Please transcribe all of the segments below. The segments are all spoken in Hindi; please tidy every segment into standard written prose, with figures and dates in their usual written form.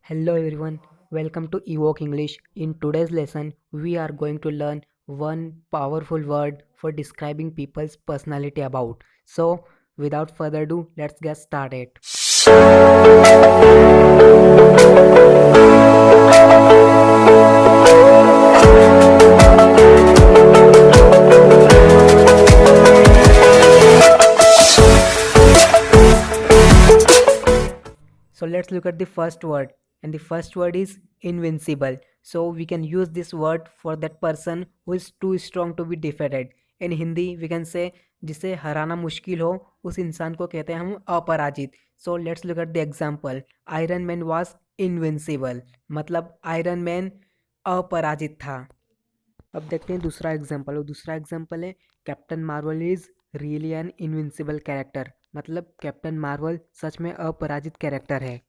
Hello everyone, welcome to Evoke English. In today's lesson, we are going to learn one powerful word for describing people's personality about. So, without further ado, let's get started. So let's look at the first word, and the first word is invincible. So we can use this word for that person who is too strong to be defeated. In Hindi we can say जिसे हराना मुश्किल हो उस इंसान को कहते हैं हम अपराजित. सो let's look at the example. Iron man was invincible, मतलब आयरन मैन अपराजित था. अब देखते हैं दूसरा एग्जांपल, और दूसरा एग्जांपल है captain Marvel is really an invincible character, मतलब कैप्टन मार्वल सच में अपराजित कैरेक्टर है.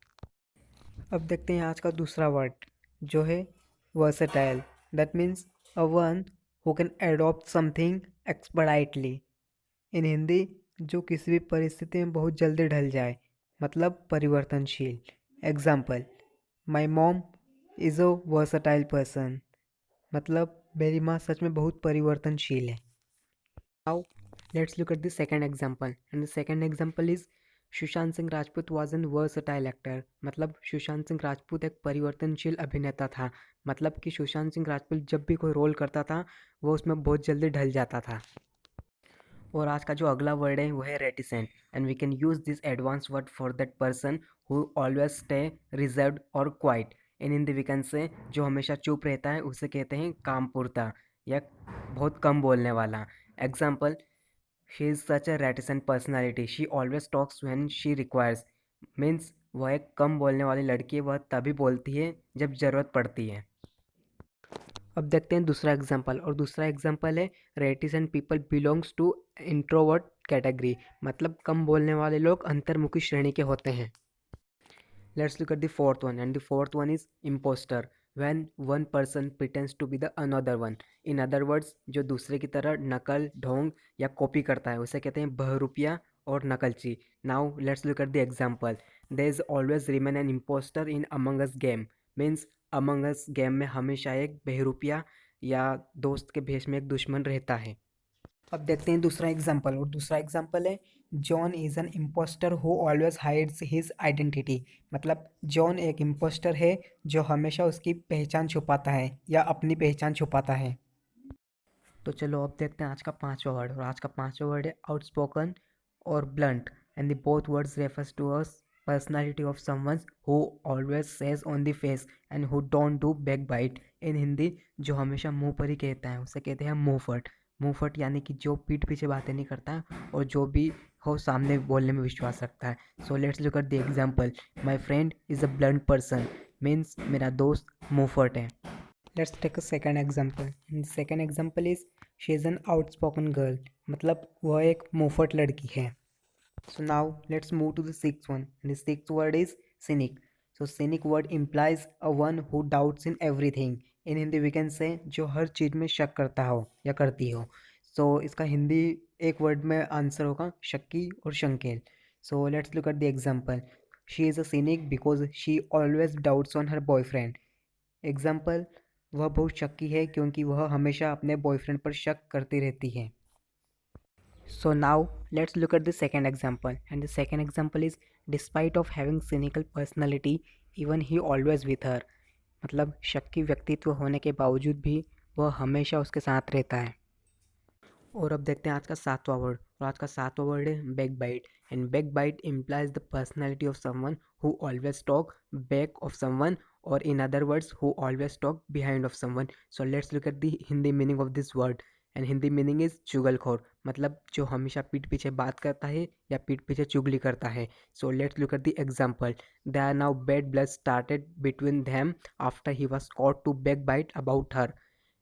अब देखते हैं आज का दूसरा वर्ड जो है versatile. That means a one who can adopt something expertly. In Hindi जो किसी भी परिस्थिति में बहुत जल्दी ढल जाए, मतलब परिवर्तनशील. Example, my mom is a versatile person, मतलब मेरी माँ सच में बहुत परिवर्तनशील है. Now let's look at the second example, and the second example is Sushant Singh Rajput was an versatile actor, मतलब सुशांत सिंह राजपूत एक परिवर्तनशील अभिनेता था. मतलब कि सुशांत सिंह राजपूत जब भी कोई रोल करता था वो उसमें बहुत जल्दी ढल जाता था. और आज का जो अगला वर्ड है वो है reticent, and we can use this advance word for that person who always stay reserved और quiet. In Hindi we can say जो हमेशा चुप रहता है उसे कहते हैं कामपुरता, या बहुत कम बोलने वाला. Example, she is such a reticent personality, she always talks when she requires. Means वह एक कम बोलने वाली लड़की है, वह तभी बोलती है जब ज़रूरत पड़ती है. अब देखते हैं दूसरा एग्जाम्पल, और दूसरा एग्जाम्पल है reticent people belongs to introvert category, मतलब कम बोलने वाले लोग अंतर्मुखी श्रेणी के होते हैं. Let's look at the fourth one, and the fourth one is imposter. When one person pretends to be the another one. In other words जो दूसरे की तरह नकल, ढोंग या कॉपी करता है उसे कहते हैं बहरूपिया और नकलची. Now let's look at the example. There is always remain an imposter in among us game. Means among us game में हमेशा एक बहरूपिया या दोस्त के भेष में एक दुश्मन रहता है. अब देखते हैं दूसरा एग्जाम्पल, और दूसरा एग्जाम्पल है John is an imposter who always hides his identity. मतलब जॉन एक इम्पोस्टर है जो हमेशा उसकी पहचान छुपाता है या अपनी पहचान छुपाता है. तो चलो अब देखते हैं आज का पांचवा वर्ड, और आज का पांचवा वर्ड है आउटस्पोकन और blunt, and the both words refers to us personality of someone who always says on the face and who don't do back bite. In Hindi जो हमेशा मुंह पर ही कहता है उसे कहते हैं मुंहफट. मुंहफट यानी कि जो पीठ पीछे बातें नहीं करता है और जो भी हो सामने बोलने में विश्वास रखता है. So let's look at the example. My friend is a blunt person, means मेरा दोस्त मुंहफट है. Let's take a second example. Second example is she is an outspoken girl, मतलब वह एक मुंहफट लड़की है. So now let's move to the sixth one, and the sixth word is cynic. So cynic word implies a one who doubts in everything. In Hindi we can say जो हर चीज़ में शक करता हो या करती हो. So इसका हिंदी एक वर्ड में आंसर होगा शक्की और शंकेल. So let's look at the example. She is a cynic because she always doubts on her boyfriend. Example, वह बहुत शक्की है क्योंकि वह हमेशा अपने बॉयफ्रेंड पर शक करती रहती है. So now let's look at the second example, and the second example is despite of having cynical personality even he always with her. मतलब शक्की व्यक्तित्व होने के बावजूद भी वह हमेशा उसके साथ रहता है. और अब देखते हैं आज का सातवां वर्ड, और आज का सातवां वर्ड है back bite, and back bite implies the personality of someone who always talk back of someone, और in other words who always talk behind of someone. So let's look at the Hindi meaning of this word, and Hindi meaning is चुगलखोर, मतलब जो हमेशा पीठ पीछे बात करता है या पीठ पीछे चुगली करता है. So let's look at the example. They are now bad blood started between them after he was caught to back bite about her.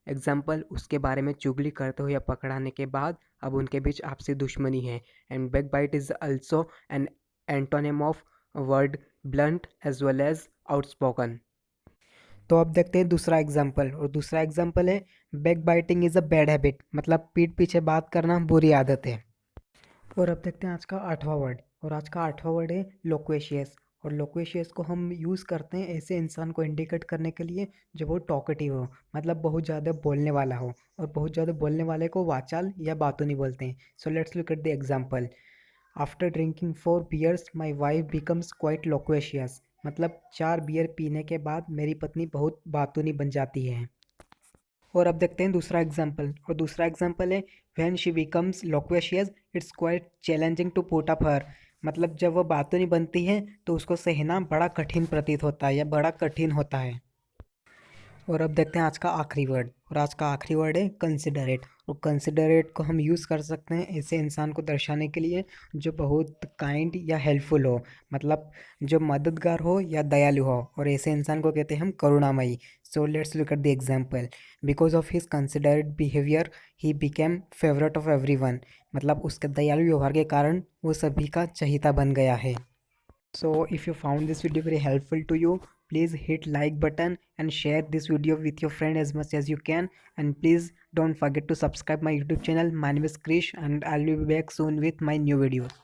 Example, उसके बारे में चुगली करते हुए या पकड़ाने के बाद अब उनके बीच आपसी दुश्मनी है. And back bite is also an antonym of word blunt as well as outspoken. तो अब देखते हैं दूसरा एग्जाम्पल, और दूसरा एग्जाम्पल है back biting is a bad habit, मतलब पीठ पीछे बात करना बुरी आदत है. और अब देखते हैं आज का आठवां वर्ड, और आज का आठवां वर्ड है लोक्वेशियस, और लोक्वेशियस को हम यूज़ करते हैं ऐसे इंसान को इंडिकेट करने के लिए जो बहुत टॉकेटिव हो, मतलब बहुत ज़्यादा बोलने वाला हो, और बहुत ज़्यादा बोलने वाले को वाचाल या बातूनी बोलते हैं। So let's look at the example. After drinking 4 beers my wife becomes quite loquacious, मतलब 4 बियर पीने के बाद मेरी पत्नी बहुत बातूनी बन जाती है। और अब देखते हैं दूसरा एग्जाम्पल, और दूसरा एग्जाम्पल है when she becomes loquacious it's quite challenging to put up her, मतलब जब वह बातूनी बनती है तो उसको सहना बड़ा कठिन प्रतीत होता है या बड़ा कठिन होता है। और अब देखते हैं आज का आखिरी वर्ड, और आज का आखिरी वर्ड है कंसिडरेट। और कंसिडरेट को हम यूज़ कर सकते हैं ऐसे इंसान को दर्शाने के लिए जो बहुत काइंड या हेल्पफुल हो, मतलब जो मददगार हो या दयालु हो, और ऐसे इंसान को कहते हैं हम करुणामयी। So let's look at the example. Because of his considerate behaviour he became favourite of everyone, मतलब उसके दयालु व्यवहार के कारण वो सभी का चहेता बन गया है। So if you found this video very helpful to you, please hit like button and share this video with your friend as much as you can, and please don't forget to subscribe my YouTube channel. My name is Krish and I'll be back soon with my new video.